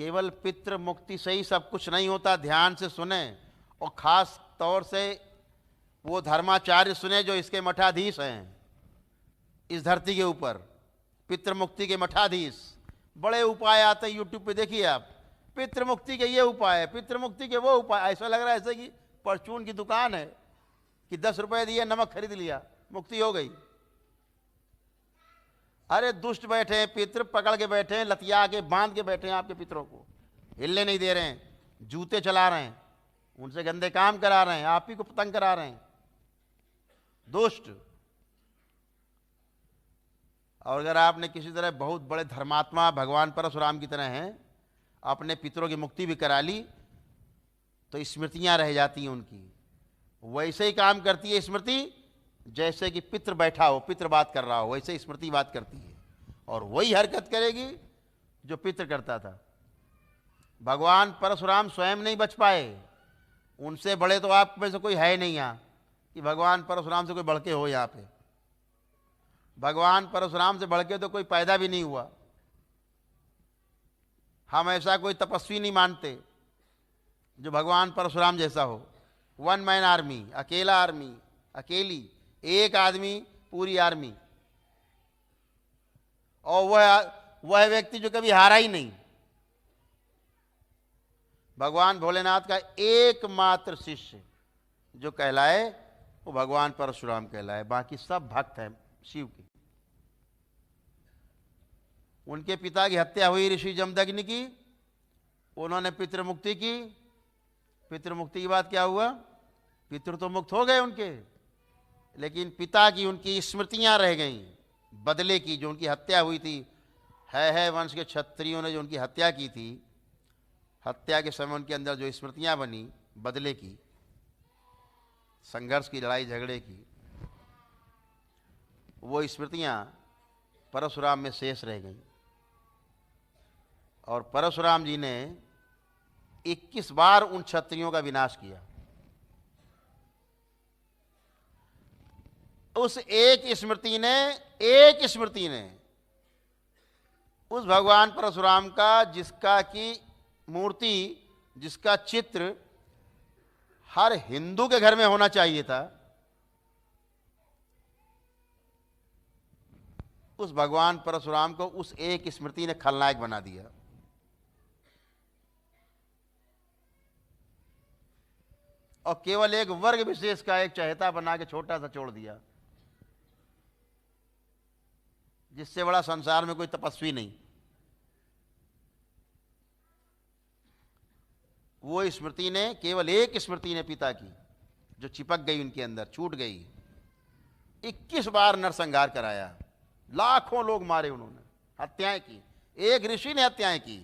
केवल पितृ मुक्ति से ही सब कुछ नहीं होता, ध्यान से सुने, और खास तौर से वो धर्माचार्य सुने जो इसके मठाधीश हैं इस धरती के ऊपर, पितृ मुक्ति के मठाधीश। बड़े उपाय आते हैं यूट्यूब पे, देखिए आप, पितृ मुक्ति के ये उपाय है, पितृ मुक्ति के वो उपाय। ऐसा लग रहा है ऐसे कि परचून की दुकान है कि 10 रुपए दिए नमक खरीद लिया, मुक्ति हो गई। अरे दुष्ट बैठे हैं पितृ, पकड़ के बैठे हैं, लतिया के बांध के बैठे हैं आपके पितरों को, हिलने नहीं दे रहे हैं, जूते चला रहे हैं, उनसे गंदे काम करा रहे हैं, आप ही को पतंग करा रहे हैं, दुष्ट। और अगर आपने किसी तरह बहुत बड़े धर्मात्मा भगवान परशुराम की तरह हैं, अपने पितरों की मुक्ति भी करा ली, तो स्मृतियां रह जाती हैं उनकी। वैसे ही काम करती है स्मृति जैसे कि पितृ बैठा हो, पितृ बात कर रहा हो, वैसे स्मृति बात करती है, और वही हरकत करेगी जो पितृ करता था। भगवान परशुराम स्वयं नहीं बच पाए, उनसे बड़े तो आप में से कोई है नहीं यहाँ कि भगवान परशुराम से कोई बढ़ के हो। यहाँ पे भगवान परशुराम से बढ़ के तो कोई पैदा भी नहीं हुआ। हम ऐसा कोई तपस्वी नहीं मानते जो भगवान परशुराम जैसा हो। 1 मैन आर्मी, अकेला आर्मी, अकेली, एक आदमी पूरी आर्मी, और वह व्यक्ति जो कभी हारा ही नहीं। भगवान भोलेनाथ का एकमात्र शिष्य जो कहलाए वो भगवान परशुराम कहलाए, बाकी सब भक्त हैं शिव के। उनके पिता की हत्या हुई ऋषि जमदग्नि की, उन्होंने पितृमुक्ति की। पितृमुक्ति के बाद क्या हुआ? पितृ तो मुक्त हो गए उनके, लेकिन पिता की उनकी स्मृतियां रह गईं बदले की, जो उनकी हत्या हुई थी। है वंश के क्षत्रियों ने जो उनकी हत्या की थी, हत्या के समय उनके अंदर जो स्मृतियां बनी बदले की, संघर्ष की, लड़ाई झगड़े की, वो स्मृतियां परशुराम में शेष रह गईं। और परशुराम जी ने 21 बार उन क्षत्रियों का विनाश किया। उस एक स्मृति ने उस भगवान परशुराम का, जिसका की मूर्ति, जिसका चित्र हर हिंदू के घर में होना चाहिए था, उस भगवान परशुराम को उस एक स्मृति ने खलनायक बना दिया। और केवल एक वर्ग विशेष का एक चहेता बना के छोटा सा छोड़ दिया, जिससे बड़ा संसार में कोई तपस्वी नहीं। वो स्मृति ने, केवल एक स्मृति ने पिता की, जो चिपक गई उनके अंदर, छूट गई, 21 बार नरसंहार कराया, लाखों लोग मारे उन्होंने, हत्याएं की। एक ऋषि ने हत्याएं की।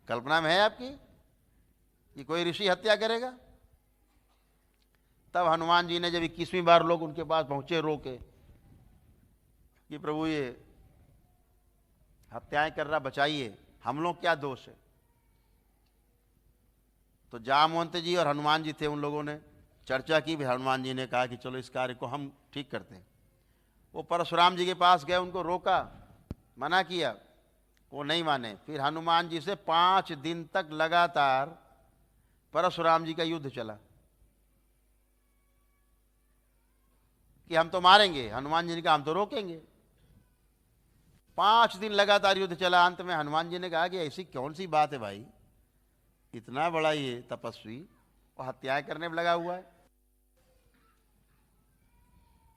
कल्पना में है आपकी कि कोई ऋषि हत्या करेगा? तब हनुमान जी ने जब 21वीं बार लोग उनके पास पहुंचे रो के कि प्रभु ये हत्याएं कर रहा, बचाइए, हम लोग क्या दोष है? तो जामवंत जी और हनुमान जी थे, उन लोगों ने चर्चा की। भी हनुमान जी ने कहा कि चलो इस कार्य को हम ठीक करते हैं। वो परशुराम जी के पास गए, उनको रोका, मना किया, वो नहीं माने। फिर हनुमान जी से 5 दिन तक लगातार परशुराम जी का युद्ध चला कि हम तो मारेंगे। हनुमान जी ने कहा हम तो रोकेंगे। 5 दिन लगातार युद्ध चला। अंत में हनुमान जी ने कहा कि ऐसी कौन सी बात है भाई, इतना बड़ा ये तपस्वी और हत्याएं करने में लगा हुआ है।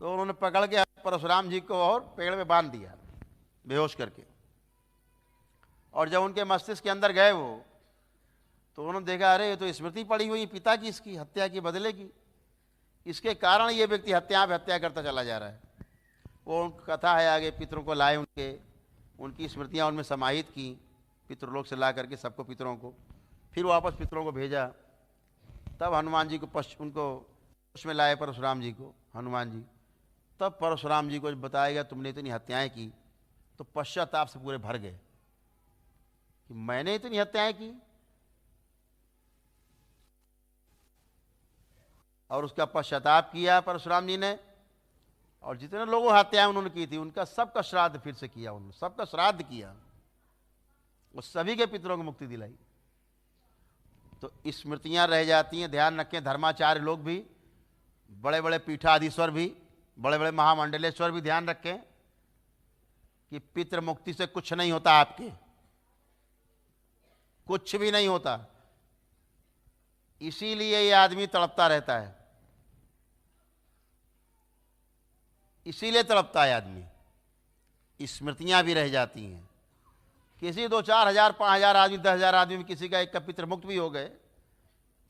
तो उन्होंने पकड़ के परशुराम जी को और पेड़ में बांध दिया बेहोश करके। और जब उनके मस्तिष्क के अंदर गए वो, तो उन्होंने देखा अरे ये तो स्मृति पड़ी हुई पिता की, इसकी हत्या की, बदले की, इसके कारण ये व्यक्ति हत्या पे हत्या करता चला जा रहा है। वो कथा है आगे, पितरों को लाए, उनकी स्मृतियाँ उनमें समाहित की, पितृलोक से ला करके सबको, पितरों को, फिर वापस पितरों को भेजा। तब हनुमान जी को उनको उसमें लाए परशुराम जी को, हनुमान जी। तब परशुराम जी को जब बताया गया तुमने इतनी हत्याएं की, तो पश्चाताप से पूरे भर गए कि मैंने इतनी हत्याएं की। और उसका पश्चाताप किया परशुराम जी ने, और जितने लोगों हत्याएं उन्होंने की थी उनका सबका श्राद्ध फिर से किया, उन्होंने सबका श्राद्ध किया। उस सभी के पितरों को मुक्ति दिलाई। तो स्मृतियां रह जाती हैं। ध्यान रखें, धर्माचार्य लोग भी, बड़े बड़े पीठाधीश्वर भी, बड़े बड़े महामंडलेश्वर भी ध्यान रखें कि पितृ मुक्ति से कुछ नहीं होता, आपके कुछ भी नहीं होता। इसीलिए ये आदमी तड़पता रहता है, इसीलिए तड़पता है आदमी। स्मृतियां भी रह जाती हैं। किसी 2-4 हजार 5 हजार आदमी 10 हजार आदमी में किसी का एक का पितृ मुक्त भी हो गए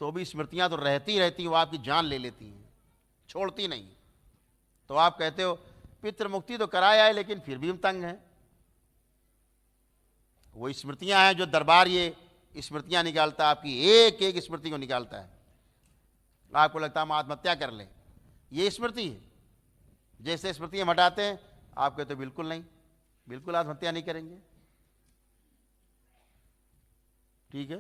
तो भी स्मृतियां तो रहती रहती हैं, वो आपकी जान ले लेती हैं, छोड़ती नहीं। तो आप कहते हो पितृ मुक्ति तो कराया है लेकिन फिर भी हम तंग हैं। वो स्मृतियां हैं जो दरबार ये स्मृतियां निकालता है, आपकी एक एक स्मृति को निकालता है। आपको लगता है हम आत्महत्या कर लें, ये स्मृति है। जैसे स्मृतियां हटाते हैं आप कहते हो बिल्कुल नहीं, बिल्कुल आत्महत्या नहीं करेंगे। ठीक है।